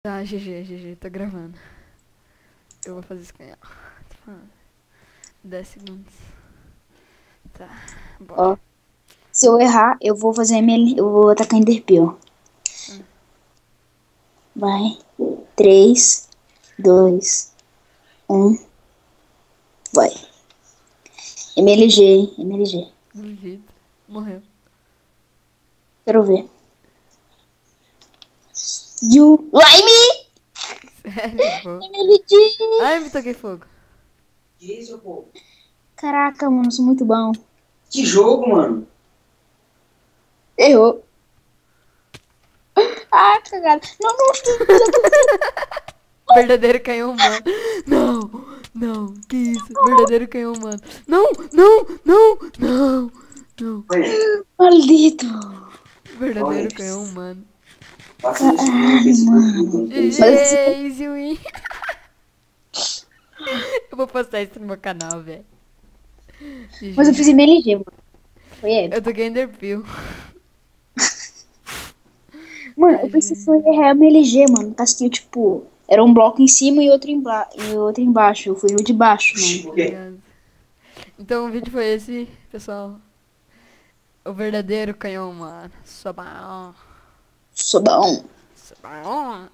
Tá, GG, tô gravando. Eu vou fazer isso com ela. Tô falando. 10 segundos. Tá, bora. Ó, se eu errar, eu vou fazer eu vou atacar Enderpeel. Hum. Vai. 3, 2, 1. Vai. MLG, MLG. Duvido. Morreu. Quero ver. You Lime! Sério, pô. MLG! Ai, me toquei fogo. Que isso, pô? Caraca, mano, sou muito bom. Que jogo, mano? Errou. Ah, cagada. Não, não, Verdadeiro canhão humano. Não, não, que isso? Verdadeiro canhão humano. Não, não, não, não, não. Olha, maldito. olha. Verdadeiro canhão humano. Passa isso no Caralho, Facebook, mano. tem Mas, certeza. GG, easy win. Eu vou postar isso no meu canal, velho. mas eu fiz MLG, mano. Foi Eu épico. tô Enderpeel. Mano, eu pensei que GG. eu ia errar MLG, mano. Tá assim, tipo, era um bloco em cima e outro embaixo. Eu fui o de baixo, mano. Por quê? Obrigado. Então o vídeo foi esse, pessoal. O verdadeiro canhão humano. Só bom. Sou bom. Só bom.